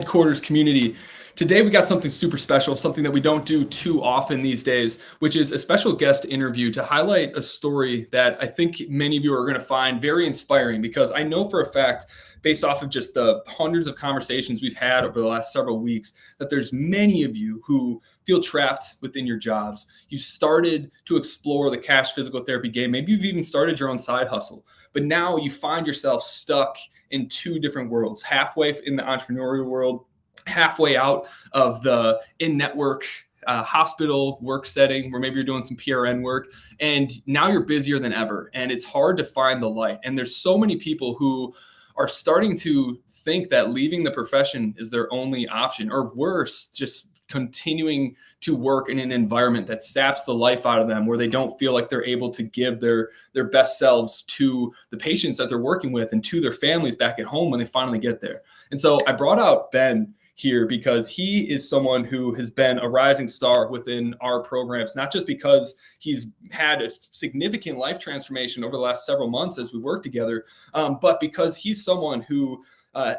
Headquarters community. Today we got something super special, something that we don't do too often these days, which is a special guest interview to highlight a story that I think many of you are going to find very inspiring, because I know for a fact, based off of just the hundreds of conversations we've had over the last several weeks, that there's many of you who feel trapped within your jobs. You started to explore the cash physical therapy game. Maybe you've even started your own side hustle, but now you find yourself stuck in two different worlds, halfway in the entrepreneurial world, halfway out of the in-network hospital work setting where maybe you're doing some PRN work, and now you're busier than ever and it's hard to find the light. And there's so many people who are starting to think that leaving the profession is their only option, or worse, just continuing to work in an environment that saps the life out of them, where they don't feel like they're able to give their best selves to the patients that they're working with and to their families back at home when they finally get there. And so I brought out Ben here because he is someone who has been a rising star within our programs, not just because he's had a significant life transformation over the last several months as we work together, but because he's someone who,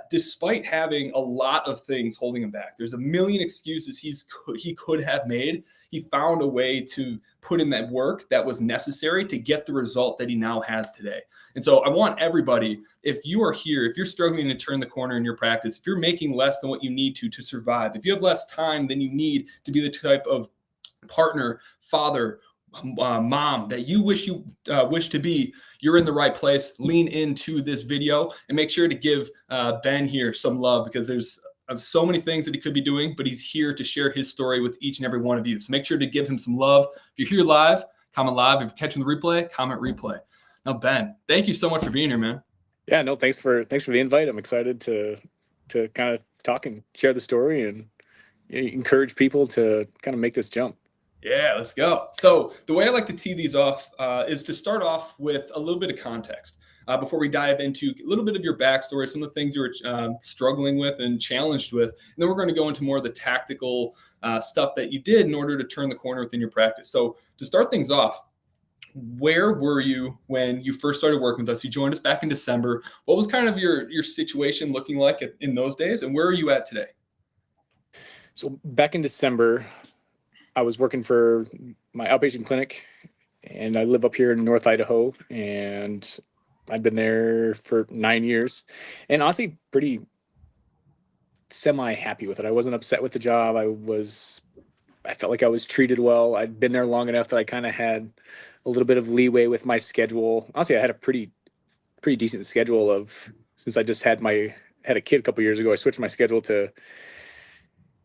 despite having a lot of things holding him back, there's a million excuses he could have made, he found a way to put in that work that was necessary to get the result that he now has today. And so I want everybody, if you are here, if you're struggling to turn the corner in your practice, if you're making less than what you need to survive, if you have less time than you need to be the type of partner, father, mom that you wish to be, you're in the right place. Lean into this video and make sure to give Ben here some love, because there's so many things that he could be doing, but he's here to share his story with each and every one of you. So make sure to give him some love. If you're here live, comment live. If you're catching the replay, comment replay. Now, Ben, thank you so much for being here, man. Yeah, no, thanks for the invite. I'm excited to kind of talk and share the story and encourage people to kind of make this jump. Yeah, let's go. So the way I like to tee these off is to start off with a little bit of context before we dive into a little bit of your backstory, some of the things you were struggling with and challenged with. And then we're going to go into more of the tactical stuff that you did in order to turn the corner within your practice. So to start things off, where were you when you first started working with us? You joined us back in December. What was kind of your situation looking like in those days, and where are you at today? So back in December, I was working for my outpatient clinic, and I live up here in North Idaho, and I've been there for 9 years, and honestly, pretty semi-happy with it. I wasn't upset with the job. I felt like I was treated well. I'd been there long enough that I kind of had a little bit of leeway with my schedule. Honestly, I had a pretty decent schedule since I just had a kid a couple years ago. I switched my schedule to,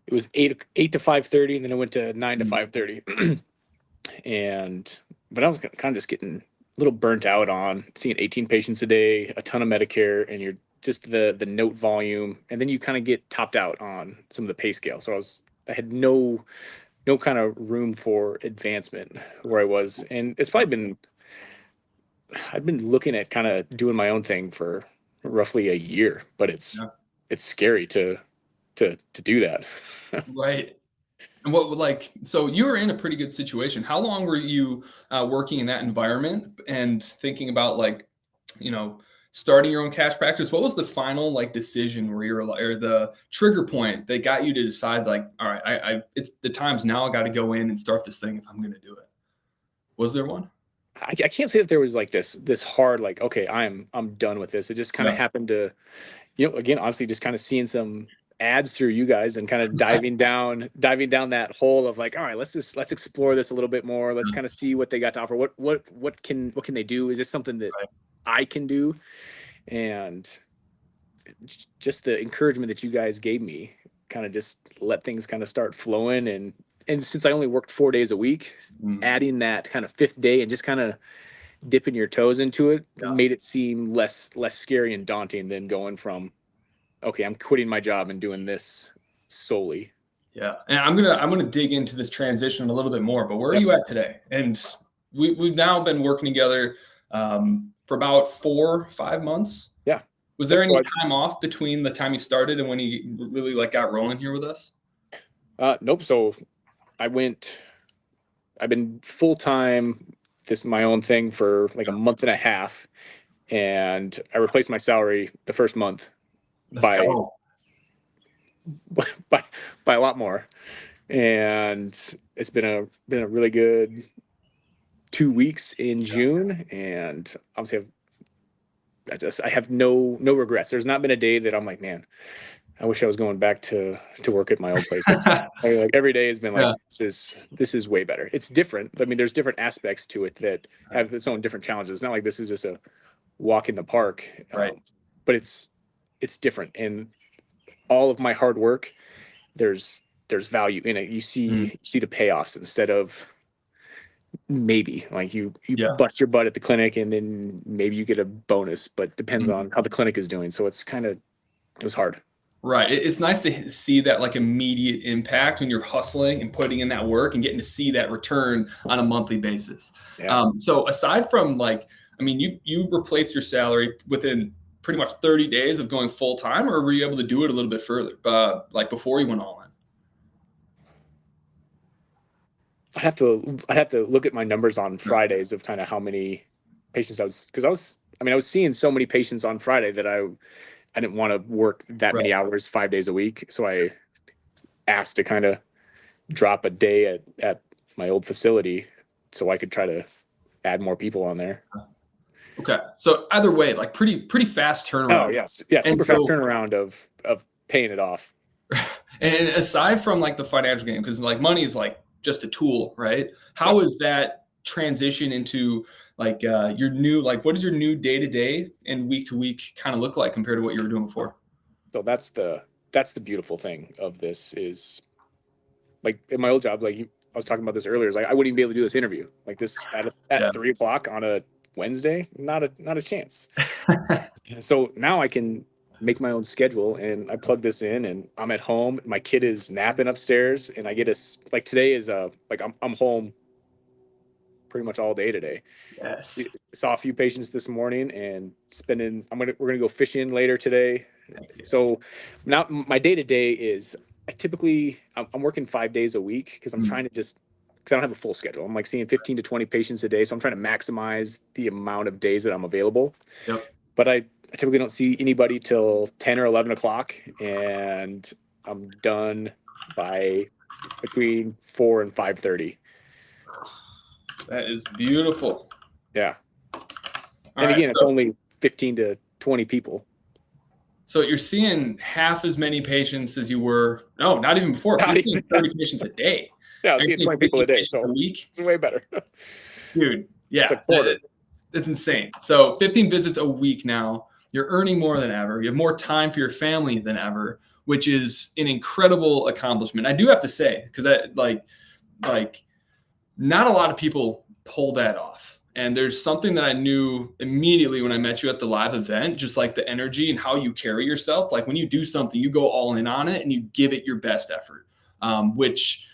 it was 8 to 5:30, and then I went to 9 to 5:30. But I was kind of just getting a little burnt out on seeing 18 patients a day, a ton of Medicare, and you're just the note volume, and then you kind of get topped out on some of the pay scale. So I had no kind of room for advancement where I was. And it's probably I've been looking at kind of doing my own thing for roughly a year, but it's scary to do that. Right. And so you were in a pretty good situation. How long were you working in that environment and thinking about starting your own cash practice? What was the final decision where you're or the trigger point that got you to decide all right, it's the time's now, I got to go in and start this thing if I'm going to do it? Was there one? I can't say that there was this hard, okay, I'm done with this. It just kind of happened to, again, honestly, just kind of seeing some ads through you guys and kind of diving down that hole of all right, let's explore this a little bit more. Let's kind of see what they got to offer. What can they do? Is this something that I can do? And just the encouragement that you guys gave me kind of just let things kind of start flowing. And since I only worked 4 days a week, adding that kind of fifth day and just kind of dipping your toes into it made it seem less scary and daunting than going from, okay, I'm quitting my job and doing this solely. Yeah. And I'm gonna dig into this transition a little bit more, but where are you at today? And we've now been working together for about 4 or 5 months. Yeah. Was there any time off between the time you started and when you really got rolling here with us? Nope. So I've been full-time, my own thing for a month and a half, and I replaced my salary the first month by by a lot more. And it's been a really good 2 weeks in June, and obviously I have no regrets. There's not been a day that I'm like, man, I wish I was going back to work at my old place. Like every day has been like, Yeah. this is way better. It's different. I mean, there's different aspects to it that have its own different challenges. It's not like this is just a walk in the park, Right. but it's different. And all of my hard work, there's value in it. You see the payoffs instead of maybe like you Yeah. bust your butt at the clinic and then maybe you get a bonus, but depends on how the clinic is doing. So it's it was hard. Right. It's nice to see that like immediate impact when you're hustling and putting in that work and getting to see that return on a monthly basis. Yeah. So aside from like, I mean, you replaced your salary within pretty much 30 days of going full time, or were you able to do it a little bit further, like before you went all in? I have to look at my numbers on Fridays of kind of how many patients I was seeing so many patients on Friday that I didn't want to work that many hours 5 days a week. So I asked to kind of drop a day at my old facility so I could try to add more people on there. Okay. So either way, like pretty fast turnaround. Oh yes. Yeah. Super fast turnaround of paying it off. And aside from like the financial game, because like money is like just a tool, right? How is that transition into like your new, like what does your new day to day and week to week kind of look like compared to what you were doing before? So that's the beautiful thing of this is like in my old job, like I was talking about this earlier, is like I wouldn't even be able to do this interview like this at 3 o'clock on a Wednesday. Not a chance. So now I can make my own schedule and I plug this in and I'm at home. My kid is napping upstairs and I get like today is like I'm home pretty much all day today. Yes. Saw a few patients this morning and we're gonna go fishing later today. So now my day to day is I'm working 5 days a week because I'm trying to because I don't have a full schedule. I'm like seeing 15 to 20 patients a day. So I'm trying to maximize the amount of days that I'm available. Yep. But I typically don't see anybody till 10 or 11 o'clock and I'm done by between 4 and 5:30. That is beautiful. Yeah. All and again, right, it's only 15 to 20 people. So you're seeing half as many patients as you were. No, not even before. You're seeing 30 patients a day. Yeah, I was seeing 20 people a day. So a week. Way better. Dude, yeah. It's a quarter. That's insane. So 15 visits a week now. You're earning more than ever. You have more time for your family than ever, which is an incredible accomplishment. I do have to say, because I like not a lot of people pull that off. And there's something that I knew immediately when I met you at the live event, just like the energy and how you carry yourself. Like when you do something, you go all in on it and you give it your best effort, which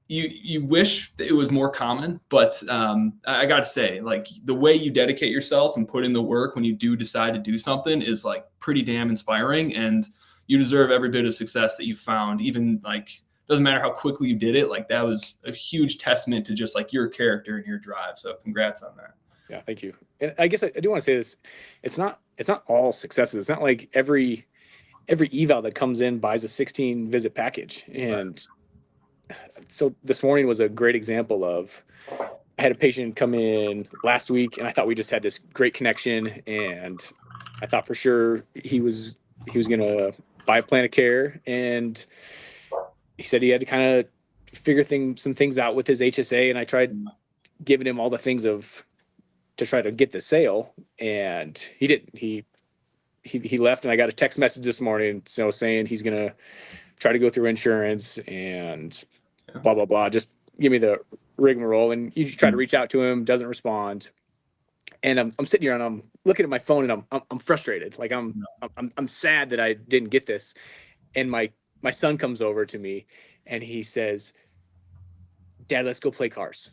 you wish that it was more common. But I got to say, like the way you dedicate yourself and put in the work when you do decide to do something is like pretty damn inspiring. And you deserve every bit of success that you found, even like doesn't matter how quickly you did it. Like that was a huge testament to just like your character and your drive. So congrats on that. Yeah, thank you. And I guess I do want to say this. It's not all successes. It's not like every eval that comes in buys a 16 visit package. And so this morning was a great example of, I had a patient come in last week and I thought we just had this great connection. And I thought for sure he was going to buy a plan of care. And he said he had to kind of figure some things out with his HSA, and I tried giving him all the things to try to get the sale, and he didn't. He left, and I got a text message this morning, saying he's gonna try to go through insurance and blah blah blah. Just give me the rigmarole, and you try to reach out to him, doesn't respond, and I'm sitting here and I'm looking at my phone and I'm frustrated, like I'm sad that I didn't get this, and my son comes over to me and he says, "Dad, let's go play cars."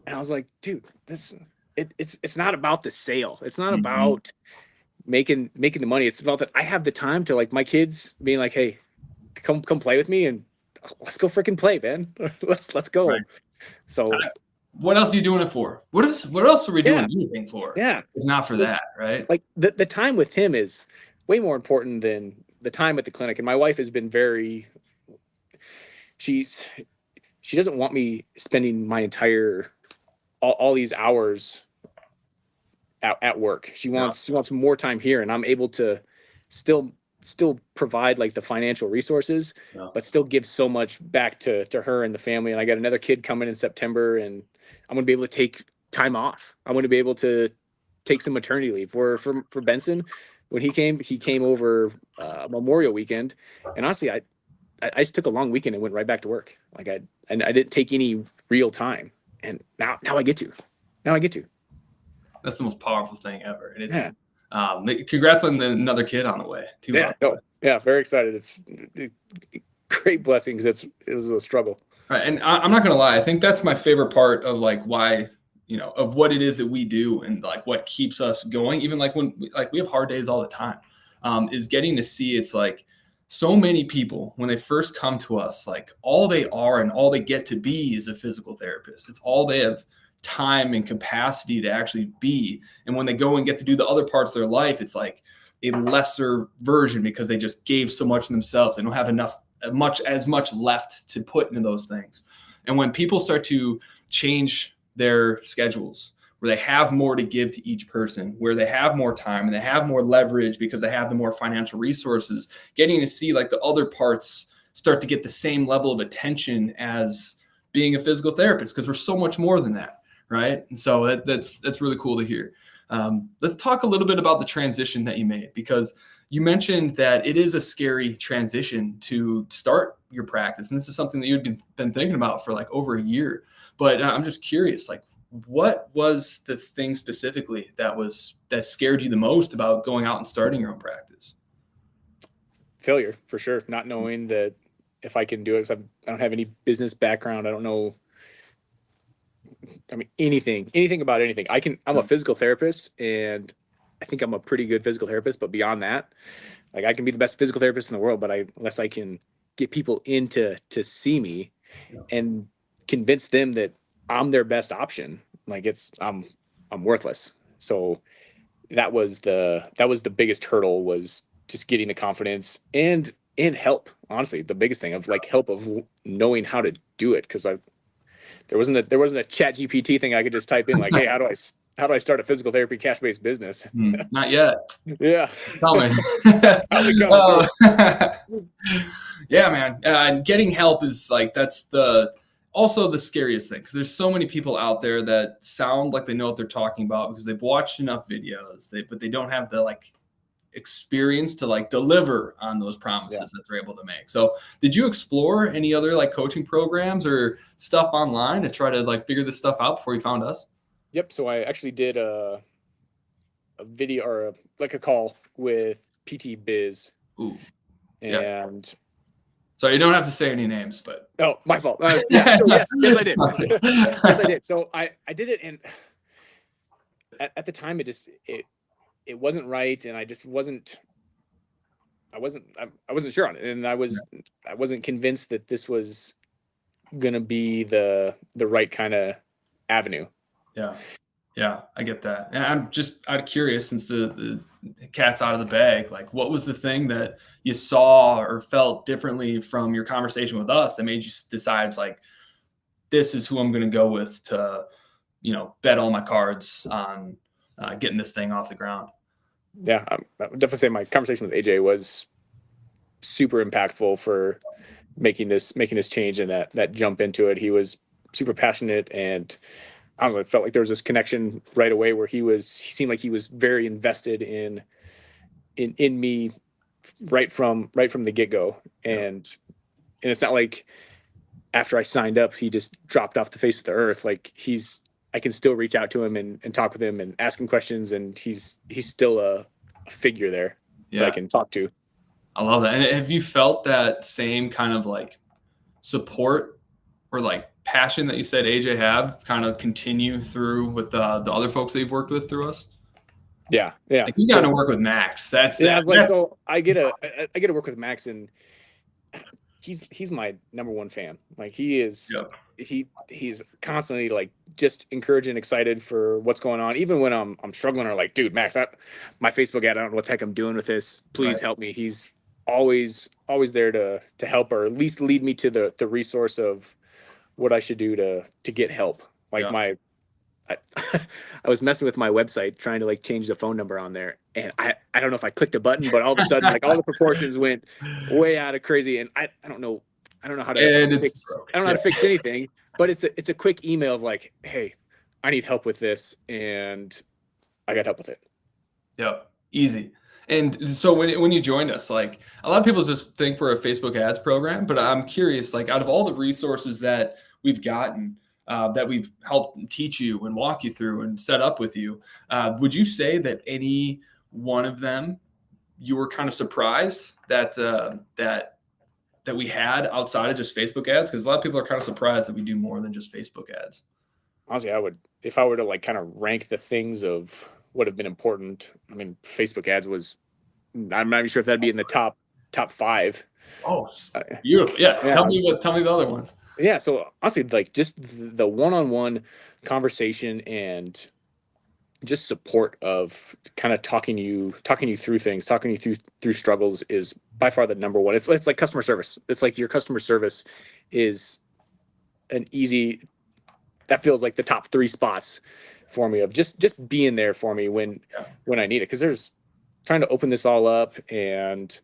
And I was like, dude, it's not about the sale. It's not about making the money. It's about that I have the time to, like, my kids being like, "Hey, come play with me and let's go freaking play, man. let's go." Right. So what else are you doing it for? What else are we doing anything for? Yeah. It's not for that, right? Like the time with him is way more important than the time at the clinic, and my wife has been very, she's she doesn't want me spending my entire all these hours at work. Yeah. She wants more time here, and I'm able to still provide like the financial resources, Yeah. but still give so much back to her and the family. And I got another kid coming in September, and I'm gonna be able to take time off. I'm gonna be able to take some maternity leave. For Benson, when he came over Memorial weekend, and honestly, I just took a long weekend and went right back to work. Like I didn't take any real time, and now I get to. Now I get to. That's the most powerful thing ever. And it's Yeah. Congrats on another kid on the way too. Yeah, no, yeah, very excited. It's a great blessing because it was a struggle. Right. And I'm not gonna lie, I think that's my favorite part of like why, of what it is that we do and like what keeps us going, even like when we have hard days all the time, is getting to see it's like so many people when they first come to us, like all they are and all they get to be is a physical therapist. It's all they have time and capacity to actually be. And when they go and get to do the other parts of their life, it's like a lesser version because they just gave so much of themselves. They don't have enough as much left to put into those things. And when people start to change their schedules, where they have more to give to each person, where they have more time and they have more leverage because they have the more financial resources, getting to see like the other parts start to get the same level of attention as being a physical therapist, because we're so much more than that, right? And so that's really cool to hear. Let's talk a little bit about the transition that you made, because you mentioned that it is a scary transition to start your practice. And this is something that you've been thinking about for like over a year. But I'm just curious, like, what was the thing specifically that scared you the most about going out and starting your own practice? Failure, for sure. Not knowing that if I can do it, 'cause I don't have any business background. I don't know. I mean, anything about anything. I'm a physical therapist, and I think I'm a pretty good physical therapist. But beyond that, like I can be the best physical therapist in the world, but unless I can get people in to see me and convince them that I'm their best option, like I'm worthless. So that was the biggest hurdle, was just getting the confidence and help. Honestly, the biggest thing of like help of knowing how to do it, because there wasn't a Chat GPT thing I could just type in like, hey, how do I start a physical therapy cash based business? Not yet. Yeah, Coming. probably coming. Yeah, man. And getting help is like that's also the scariest thing, because there's so many people out there that sound like they know what they're talking about because they've watched enough videos, but they don't have the like experience to like deliver on those promises that they're able to make. So did you explore any other like coaching programs or stuff online to try to like figure this stuff out before you found us? Yep. So I actually did a video or a call with PT Biz. Ooh. And so you don't have to say any names, but oh, my fault. Yeah. So yes, I did. Yes, I did. So I did it, and at the time it wasn't right, and I wasn't sure on it, and I wasn't convinced that this was gonna be the right kind of avenue. Yeah, I get that. And I'm just out of curious, since the cat's out of the bag, like what was the thing that you saw or felt differently from your conversation with us that made you decide like, this is who I'm going to go with to, bet all my cards on getting this thing off the ground? Yeah, I would definitely say my conversation with AJ was super impactful for making this change and that jump into it. He was super passionate, and I don't know, I felt like there was this connection right away where he seemed like he was very invested in me right from the get-go. And it's not like after I signed up, he just dropped off the face of the earth. Like I can still reach out to him and talk with him and ask him questions, and he's still a figure there that I can talk to. I love that. And have you felt that same kind of like support or like passion that you said AJ have kind of continue through with the other folks that you've worked with through us? Yeah. Like you got to work with Max. So I get to work with Max, and he's my number one fan. Like he is. Yep. He's constantly like just encouraging, excited for what's going on. Even when I'm struggling, or like, dude, Max, my Facebook ad, I don't know what the heck I'm doing with this. Please help me. He's always there to help, or at least lead me to the resource of what I should do to get help. Like Yeah. I, I was messing with my website trying to like change the phone number on there, and I don't know if I clicked a button, but all of a sudden like all the proportions went way out of crazy, and I don't know how to And it's fix broke. I don't know how to fix anything, but it's a quick email of like, hey, I need help with this, and I got help with it. Yep, easy. And so when you joined us, like a lot of people just think we're a Facebook ads program, but I'm curious, like out of all the resources that we've gotten, that we've helped teach you and walk you through and set up with you, would you say that any one of them you were kind of surprised that we had outside of just Facebook ads? Because a lot of people are kind of surprised that we do more than just Facebook ads. Honestly, I would, if I were to like kind of rank the things of what have been important. I mean, Facebook ads was, I'm not even sure if that'd be in the top five. Oh, Uh, beautiful. Yeah, yeah, tell me the other ones. yeah. So honestly, like just the one-on-one conversation and just support of kind of talking you through things, talking you through struggles is by far the number one. It's like customer service. It's like your customer service is an easy, that feels like the top three spots for me of just being there for me when I need it. Because there's trying to open this all up, and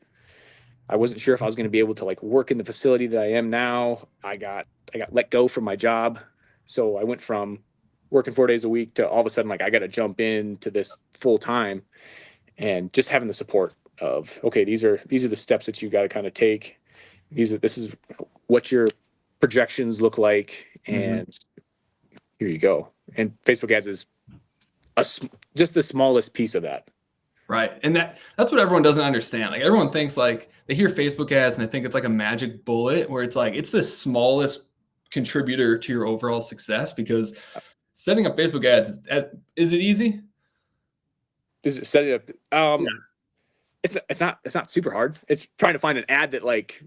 I wasn't sure if I was going to be able to like work in the facility that I am now. I got let go from my job, so I went from working 4 days a week to all of a sudden like I got to jump into this full time, and just having the support of, okay, these are the steps that you got to kind of take. This is what your projections look like, Mhm. and here you go. And Facebook ads is just the smallest piece of that. Right. And that's what everyone doesn't understand. Like everyone thinks like they hear Facebook ads and they think it's like a magic bullet where it's like it's the smallest contributor to your overall success because setting up Facebook ads is it easy? Is it set it up? Yeah. It's not super hard. It's trying to find an ad that like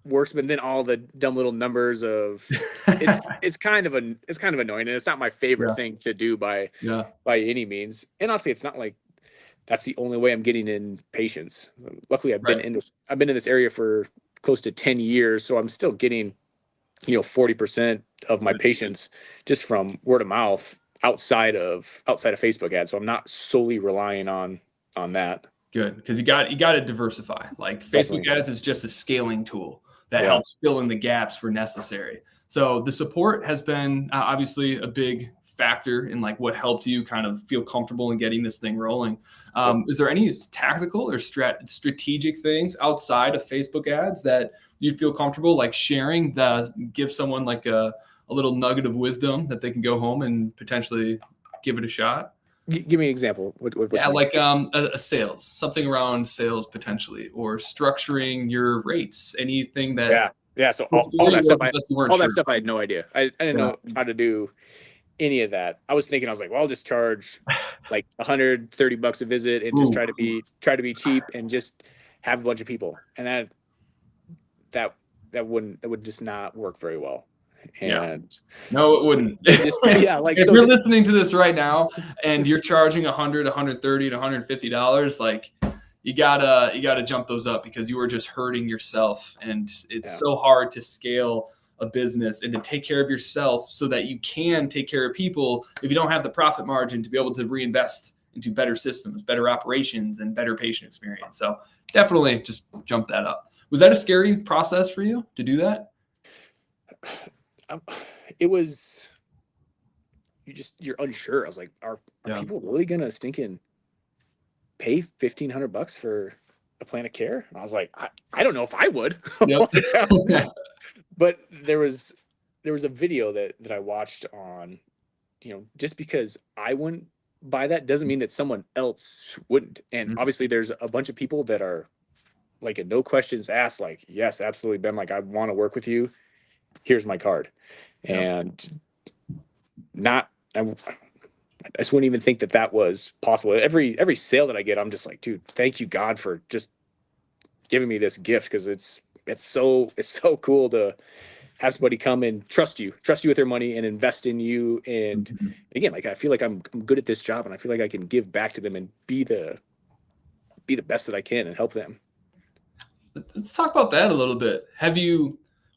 works, but then all the dumb little numbers of it's kind of annoying, and it's not my favorite Yeah. thing to do Yeah. by any means. And honestly, it's not like that's the only way I'm getting in patients. Luckily, Right. I've been in this area for close to 10 years, so I'm still getting 40% of my Right. patients just from word of mouth outside of Facebook ads. So I'm not solely relying on that. Good. Because you got to diversify. Like Facebook Definitely. ads is just a scaling tool that Yeah. helps fill in the gaps where necessary. So the support has been obviously a big factor in like what helped you kind of feel comfortable in getting this thing rolling. Yep. Is there any tactical or strategic things outside of Facebook ads that you feel comfortable like sharing that give someone like a little nugget of wisdom that they can go home and potentially give it a shot? Give me an example. What Yeah, you mean? like a sales, something around sales potentially, or structuring your rates, anything that Yeah. Yeah. So all hopefully that stuff, wasn't just you weren't all that sure. stuff, I had no idea. I didn't Yeah. know how to do any of that. I was like, well, I'll just charge like $130 a visit and just Ooh, try to be cheap and just have a bunch of people. And that that would just not work very well. yeah. And No, it wouldn't. and just yeah, like If so you're just listening to this right now and you're charging 100, 130 to $150, like you gotta jump those up because you are just hurting yourself. And it's yeah. so hard to scale a business and to take care of yourself so that you can take care of people if you don't have the profit margin to be able to reinvest into better systems, better operations, and better patient experience. So definitely just jump that up. Was that a scary process for you to do that? Um, it was, you're unsure. I was like, are Yeah. people really gonna stinking pay $1,500 for a plan of care? And I was like, I don't know if I would. Yep. But there was a video that I watched on, just because I wouldn't buy that doesn't mean that someone else wouldn't. And Mhm. obviously there's a bunch of people that are like a no questions asked, like, yes, absolutely, Ben, like I want to work with you. Here's my card. Yep. And not I just wouldn't even think that was possible. Every sale that I get, I'm just like, dude, thank you God for just giving me this gift, because it's so cool to have somebody come and trust you with their money and invest in you. And Mhm. again, like I feel like I'm good at this job, and I feel like I can give back to them and be the best that I can and help them. Let's talk about that a little bit.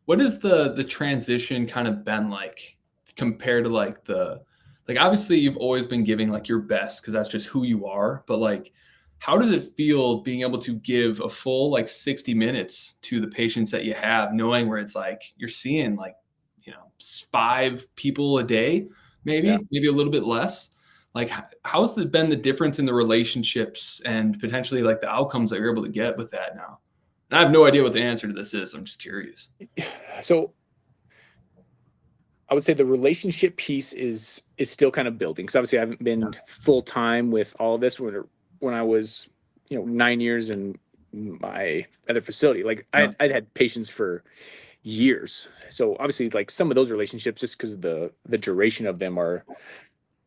What has the transition kind of been like compared to like obviously you've always been giving like your best because that's just who you are, but like how does it feel being able to give a full like 60 minutes to the patients that you have, knowing where it's like you're seeing like, 5 people a day, Yeah. maybe a little bit less. Like how's it been the difference in the relationships and potentially like the outcomes that you're able to get with that now? And I have no idea what the answer to this is. I'm just curious. So I would say the relationship piece is still kind of building because obviously I haven't been full time with all of this when I was 9 years in my other facility. Like Yeah. I'd had patients for years, so obviously like some of those relationships, just because the duration of them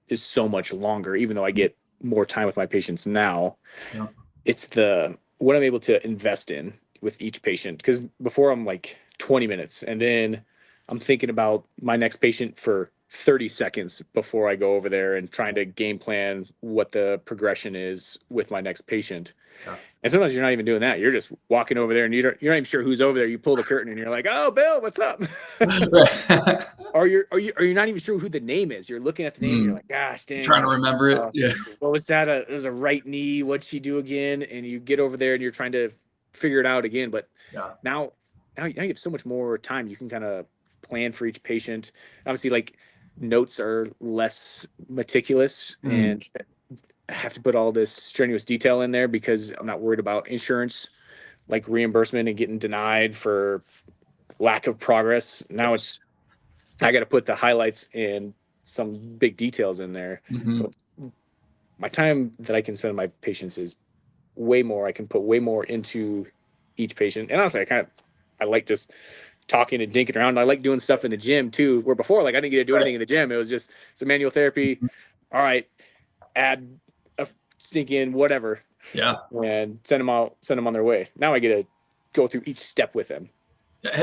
is so much longer. Even though I get more time with my patients now, Yeah. it's the what I'm able to invest in with each patient. Because before I'm like 20 minutes, and then I'm thinking about my next patient for 30 seconds before I go over there and trying to game plan what the progression is with my next patient. Yeah. And sometimes you're not even doing that. You're just walking over there and you're not even sure who's over there. You pull the curtain and you're like, "Oh, Bill, what's up?" Right. Or you're not even sure who the name is. You're looking at the name and you're like, "Gosh, dang, Trying to remember it. Yeah. what was that? It was a right knee. What'd she do again?" And you get over there and you're trying to figure it out again. But Yeah. now you have so much more time. You can kind of plan for each patient. Obviously, like notes are less meticulous and I have to put all this strenuous detail in there because I'm not worried about insurance, like reimbursement and getting denied for lack of progress. Now I got to put the highlights and some big details in there. Mhm. So my time that I can spend with my patients is way more. I can put way more into each patient. And honestly, I like just talking and dinking around. I like doing stuff in the gym too, where before, like I didn't get to do anything in the gym. It was just some manual therapy. All right, add a sneak in whatever Yeah. and send them on their way. Now I get to go through each step with them.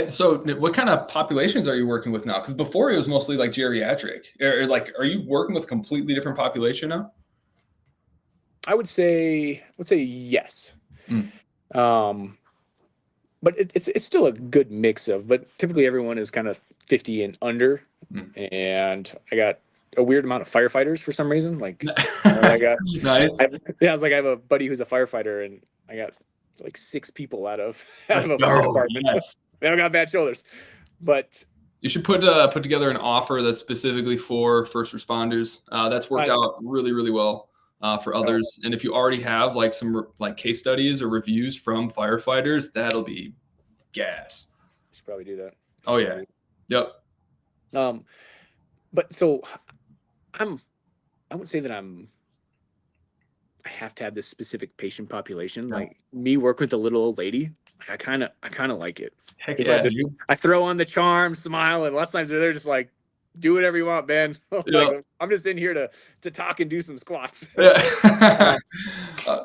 So what kind of populations are you working with now? Because before it was mostly like geriatric. Like, are you working with a completely different population now? I would say yes. Mm. But it's still a good mix of, but typically everyone is kind of 50 and under. And I got a weird amount of firefighters for some reason. Like I got Nice. I was like I have a buddy who's a firefighter and I got like 6 people out of Let's a fire go. department. Yes. They don't got bad shoulders. But You should put together an offer that's specifically for first responders. That's worked out really, really well for others. And if you already have like some like case studies or reviews from firefighters, that'll be gas. should probably do that. Oh yeah. Yep. But so I wouldn't say that I have to have this specific patient population. No. Like me working with a little old lady, I kind of like it. Heck 'Cause yeah. I throw on the charm, smile, and lots of times they're just like, "Do whatever you want, Ben." Like, Yeah. I'm just in here to talk and do some squats. Yeah.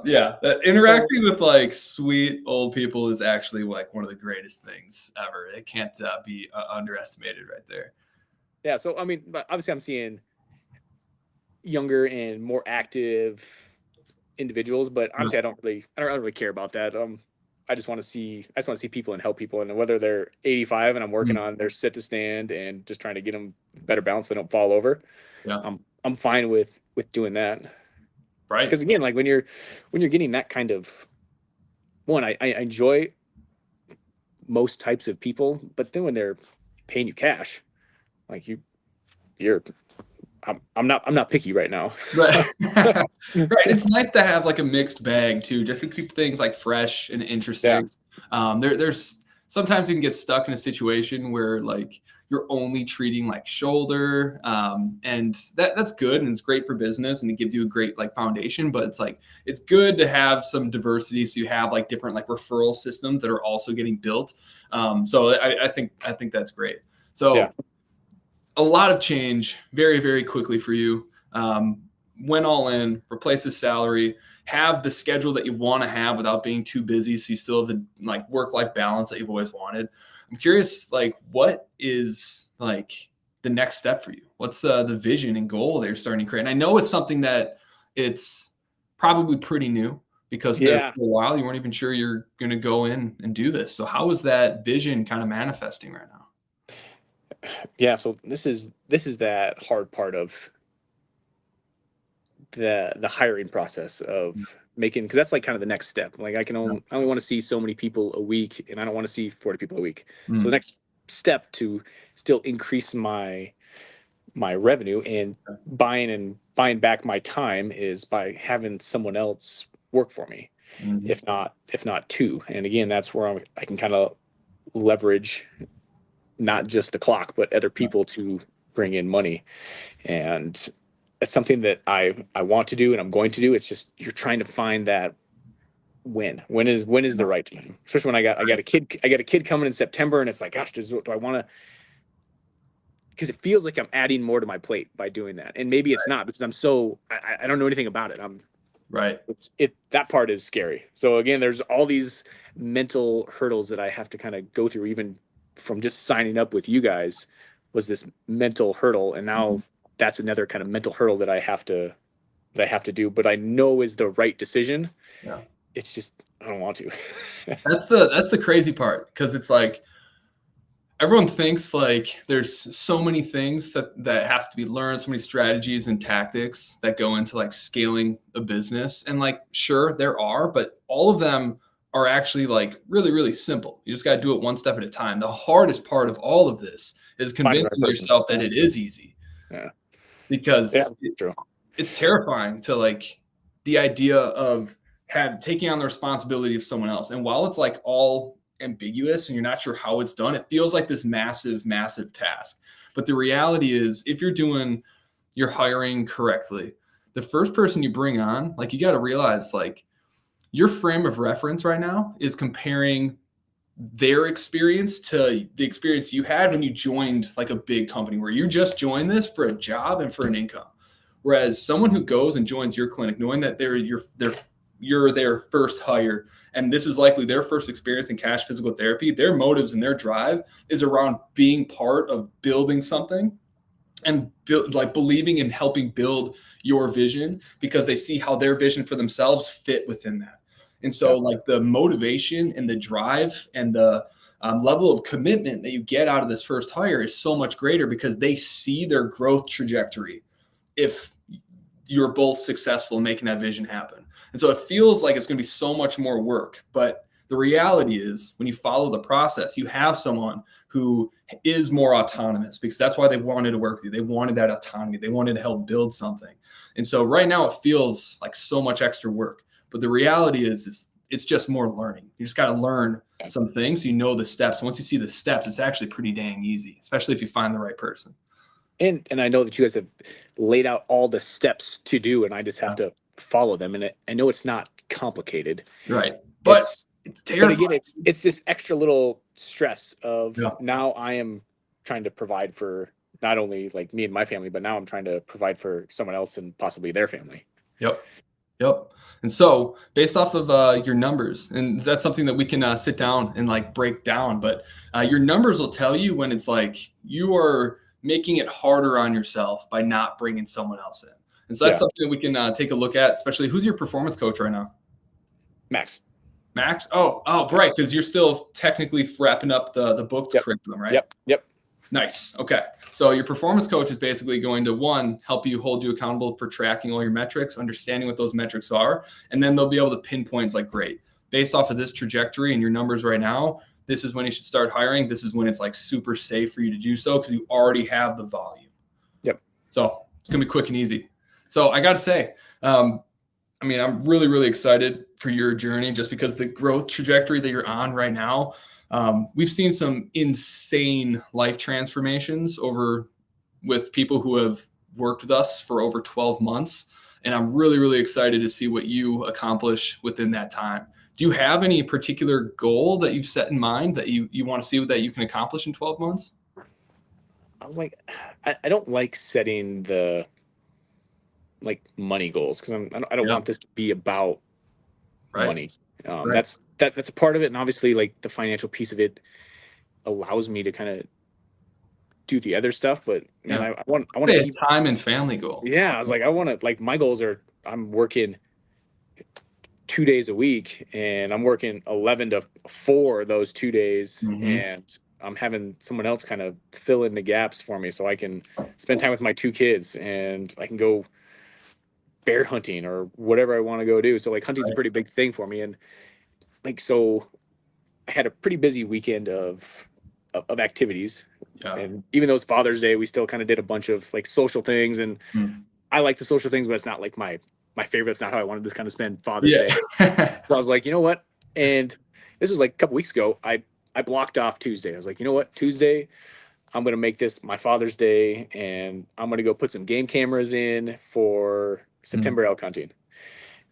Yeah. Interacting with like sweet old people is actually like one of the greatest things ever. It can't be underestimated right there. Yeah. So I mean, obviously, I'm seeing younger and more active individuals, but honestly, I don't really care about that. I just want to see people and help people, and whether they're 85 and I'm working on their sit to stand and just trying to get them better balance, so they don't fall over. Yeah. I'm fine with doing that. Right. Because again, like when you're getting that kind of one, I enjoy most types of people, but then when they're paying you cash, like I'm not picky right now. Right. Right. It's nice to have like a mixed bag too, just to keep things like fresh and interesting. There's sometimes you can get stuck in a situation where like you're only treating like shoulder, and that's good and it's great for business and it gives you a great like foundation. But it's like it's good to have some diversity, so you have like different like referral systems that are also getting built. So I think that's great. So. Yeah. A lot of change very, very quickly for you. Went all in, replace the salary, have the schedule that you want to have without being too busy, so you still have the like work-life balance that you've always wanted. I'm curious, like, what is like the next step for you? What's the vision and goal that you're starting to create? And I know it's something that it's probably pretty new, because there Yeah. for a while you weren't even sure you're going to go in and do this. So how is that vision kind of manifesting right now? Yeah. So this is that hard part of the hiring process Yeah. of making, because that's like kind of the next step. Like Yeah. I only want to see so many people a week, and I don't want to see 40 people a week. So the Mm. next step to still increase my revenue and buying back my time is by having someone else work for me, Mhm. if not two. And again, that's where I can kind of leverage not just the clock but other Yeah. people to bring in money. And it's something that I want to do and I'm going to do. It's just you're trying to find that when is the Yeah. right time, especially when I got a kid coming in September, and it's like, gosh, do I want to, because it feels like I'm adding more to my plate by doing that. And maybe it's not, because I don't know anything about it. Right. That part is scary. So again, there's all these mental hurdles that I have to kind of go through, even from just signing up with you guys was this mental hurdle. And now Mhm. that's another kind of mental hurdle that I have to do, but I know is the right decision. Yeah. It's just, I don't want to. That's the crazy part, because it's like everyone thinks like there's so many things that have to be learned, so many strategies and tactics that go into like scaling a business. And like, sure, there are, but all of them are actually like really, really simple. You just got to do it one step at a time. The hardest part of all of this is Finding the right convincing person. yourself that it is easy, Yeah. Yeah. because True. it's terrifying to like the idea of taking on the responsibility of someone else. And while it's like all ambiguous and you're not sure how it's done, it feels like this massive, massive task. But the reality is, if you're hiring correctly, the first person you bring on, like, you got to realize like your frame of reference right now is comparing their experience to the experience you had when you joined like a big company where you just joined this for a job and for an income. Whereas someone who goes and joins your clinic, knowing that you're their first hire, and this is likely their first experience in cash physical therapy, their motives and their drive is around being part of building something and like believing in helping build your vision, because they see how their vision for themselves fit within that. And Yeah. so like the motivation and the drive and the level of commitment that you get out of this first hire is so much greater, because they see their growth trajectory if you're both successful in making that vision happen. And so it feels like it's going to be so much more work. But the reality is, when you follow the process, you have someone who is more autonomous, because that's why they wanted to work with you. They wanted that autonomy. They wanted to help build something. And so right now it feels like so much extra work. But the reality is it's just more learning. You just got to learn some things so you know the steps. Once you see the steps, it's actually pretty dang easy, especially if you find the right person. And I know that you guys have laid out all the steps to do, and I just have Yeah. to follow them. And I know it's not complicated. Right. But It's it's but again, terrifying. it's this extra little stress of Yeah. now I am trying to provide for not only like me and my family, but now I'm trying to provide for someone else and possibly their family. Yep. Yep. And so, based off of your numbers, and that's something that we can sit down and like break down, but your numbers will tell you when it's like you are making it harder on yourself by not bringing someone else in. And so that's Yeah, something that we can take a look at, especially who's your performance coach right now? Max. Max? Oh, Yep, right. Because you're still technically wrapping up the booked yep, curriculum, right? yep. Nice. Okay. So your performance coach is basically going to, one, help you hold you accountable for tracking all your metrics, understanding what those metrics are, and then they'll be able to pinpoint like, great, based off of this trajectory and your numbers right now, this is when you should start hiring. This is when it's like super safe for you to do so, because you already have the volume. Yep. So it's gonna be quick and easy. So I got to say, I mean, I'm really, really excited for your journey, just because the growth trajectory that you're on right now. We've seen some insane life transformations over with people who have worked with us for over 12 months. And I'm really, really excited to see what you accomplish within that time. Do you have any particular goal that you've set in mind that you want to see that you can accomplish in 12 months? I was like, I don't like setting the like money goals, because I don't Yeah. want this to be about Right. money. Right. That's a part of it, and obviously like the financial piece of it allows me to kind of do the other stuff. But man, Yeah. I want to Say keep. a time and family goal. Yeah, I was like, I want to, like, my goals are I'm working 2 days a week, and I'm working 11 to 4 those 2 days, Hmm. and I'm having someone else kind of fill in the gaps for me so I can spend time with my 2 kids and I can go bear hunting or whatever I want to go do. So like hunting's a Right. pretty big thing for me. And like, so I had a pretty busy weekend of activities. Yeah. And even though it's Father's Day, we still kind of did a bunch of like social things. And Mm. I like the social things, but it's not like my favorite. It's not how I wanted to kind of spend Father's Yeah. Day. So I was like, you know what? And this was like a couple weeks ago. I blocked off Tuesday. I was like, you know what? Tuesday, I'm gonna make this my Father's Day, and I'm gonna go put some game cameras in for Mm. September elk hunting.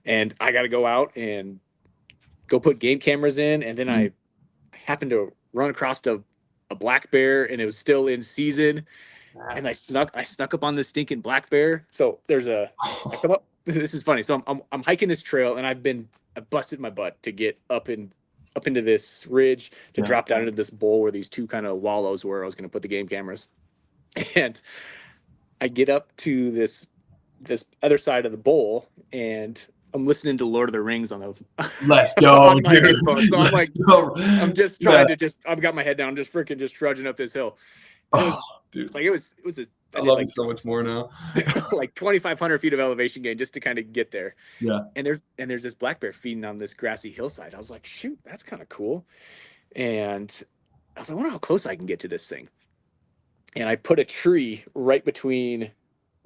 And I got to go out and go put game cameras in. And then Mm. I happened to run across a black bear, and it was still in season. And I snuck up on this stinking black bear. So I come up. This is funny. So I'm hiking this trail, and I busted my butt to get up into this ridge to Yeah. drop down into this bowl where these two kind of wallows where I was going to put the game cameras. And I get up to this other side of the bowl, and I'm listening to Lord of the Rings on the Let's go, on my dude. headphones. So I'm Let's like, go. I'm just Yeah. trying to I've got my head down, just freaking just trudging up this hill. And Oh, dude. it was I I did love you like so much more now. like 2,500 feet of elevation gain just to kind of get there. Yeah. And there's this black bear feeding on this grassy hillside. I was like, shoot, that's kind of cool. And I was like, I wonder how close I can get to this thing. And I put a tree right between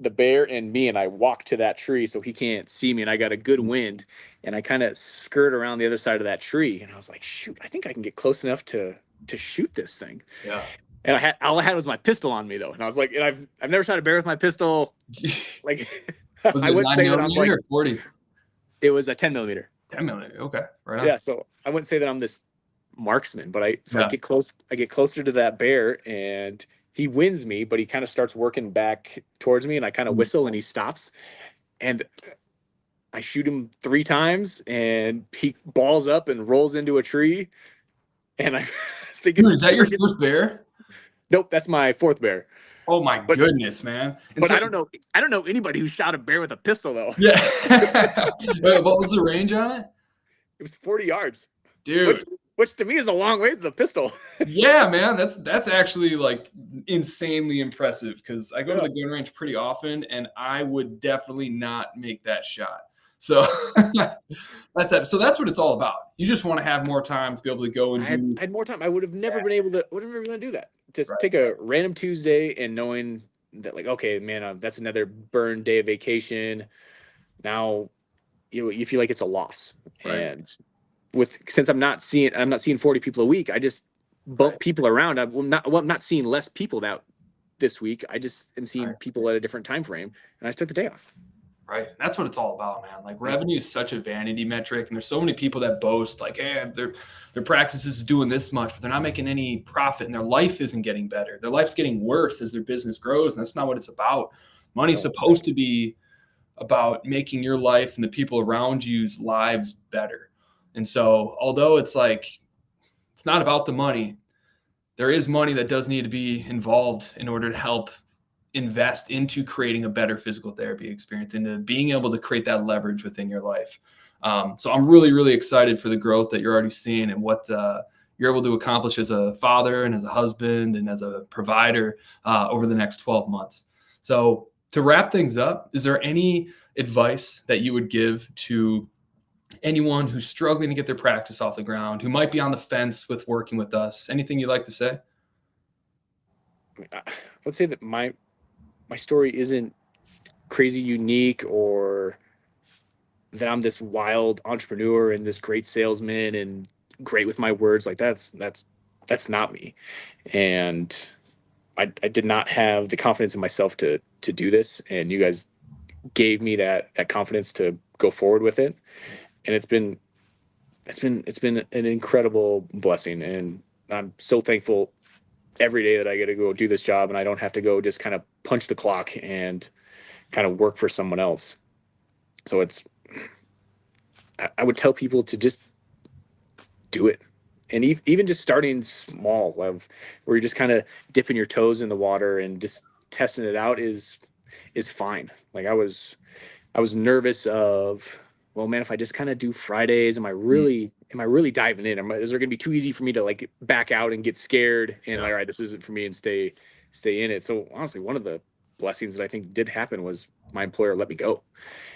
the bear and me, and I walked to that tree so he can't see me. And I got a good wind, and I kind of skirt around the other side of that tree. And I was like, shoot, I think I can get close enough to shoot this thing. Yeah. And all I had was my pistol on me though, and I was like, and I've never shot a bear with my pistol. Like, Was I it wouldn't 9 say that I'm like millimeter or 40? it was a 10 millimeter. 10 millimeter. Okay. Right on. Yeah, so I wouldn't say that I'm this marksman, but I Yeah. get close. I get closer to that bear, and he wins me, but he kind of starts working back towards me, and I kind of Mm. whistle, and he stops, and I shoot him 3 times, and he balls up and rolls into a tree, and I was thinking, Dude, is that your first bear? nope, that's my fourth bear. Oh my But goodness, man. And but so, I don't know anybody who shot a bear with a pistol though. yeah. Wait, what was the range on it? It was 40 yards, Dude. which to me is a long ways to the pistol. Yeah, man. That's actually like insanely impressive because I go to Yeah. the gun range pretty often and I would definitely not make that shot. So that's it. So that's what it's all about. You just want to have more time to be able to go and do I had more time. I would have never been able to. Would have never been able to do that. Just right. take a random Tuesday and knowing that, like, okay, man, that's another burn day of vacation. Now, you feel like it's a loss. Right. And since I'm not seeing 40 people a week. I just bump Right. people around. I'm not seeing less people this week. I just am seeing Right. people at a different time frame, and I just took the day off. Right. That's what it's all about, man. Like revenue is such a vanity metric. And there's so many people that boast like, hey, their practice is doing this much, but they're not making any profit and their life isn't getting better. Their life's getting worse as their business grows. And that's not what it's about. Money's supposed to be about making your life and the people around you's lives better. And so although it's like, it's not about the money, there is money that does need to be involved in order to help invest into creating a better physical therapy experience, into being able to create that leverage within your life. So I'm really, really excited for the growth that you're already seeing and what you're able to accomplish as a father and as a husband and as a provider over the next 12 months. So to wrap things up, is there any advice that you would give to anyone who's struggling to get their practice off the ground, who might be on the fence with working with us? Anything you'd like to say? I would say that my story isn't crazy unique, or that I'm this wild entrepreneur and this great salesman and great with my words. Like that's not me. And I did not have the confidence in myself to do this. And you guys gave me that confidence to go forward with it. And it's been an incredible blessing. And I'm so thankful every day that I get to go do this job and I don't have to go just kind of punch the clock and kind of work for someone else. So I would tell people to just do it. And even just starting small, where you're just kind of dipping your toes in the water and just testing it out is fine. Like I was nervous of well, man, if I just kind of do Fridays, am I really diving in? Is there going to be too easy for me to like back out and get scared and like, all right, this isn't for me and stay in it? So honestly, one of the blessings that I think did happen was my employer let me go.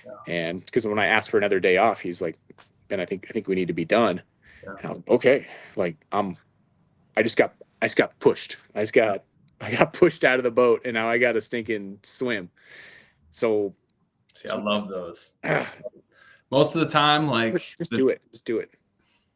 Yeah. And because when I asked for another day off, he's like, Ben, I think we need to be done. Yeah. And I was like, okay. Like I just got pushed. I got pushed out of the boat and now I got to stinking swim. So see, I love those. Most of the time, like just do it.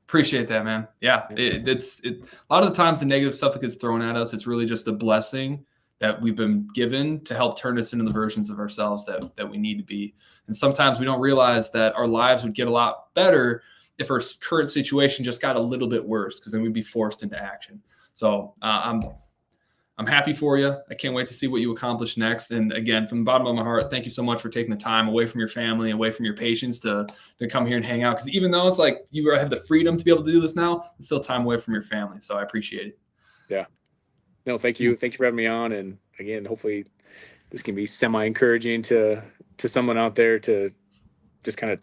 Appreciate that, man. Yeah, it's a lot of the times the negative stuff that gets thrown at us, it's really just a blessing that we've been given to help turn us into the versions of ourselves that we need to be. And sometimes we don't realize that our lives would get a lot better if our current situation just got a little bit worse, because then we'd be forced into action. So I'm happy for you. I can't wait to see what you accomplish next. And again, from the bottom of my heart, thank you so much for taking the time away from your family, away from your patients to come here and hang out. Because even though it's like you have the freedom to be able to do this now, it's still time away from your family. So I appreciate it. Yeah. No, thank you. Thank you for having me on. And again, hopefully this can be semi-encouraging to someone out there to just kind of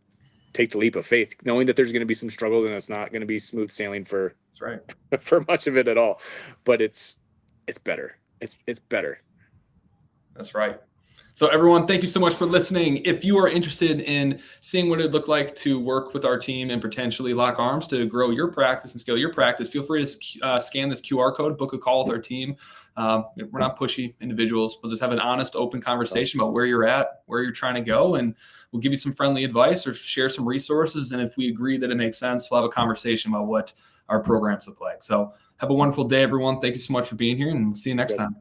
take the leap of faith, knowing that there's going to be some struggles and it's not going to be smooth sailing for much of it at all. But it's better. It's better. That's right. So everyone, thank you so much for listening. If you are interested in seeing what it'd look like to work with our team and potentially lock arms to grow your practice and scale your practice, feel free to scan this QR code, book a call with our team. We're not pushy individuals. We'll just have an honest, open conversation about where you're at, where you're trying to go, and we'll give you some friendly advice or share some resources. And if we agree that it makes sense, we'll have a conversation about what our programs look like. So have a wonderful day, everyone. Thank you so much for being here, and we'll see you next time.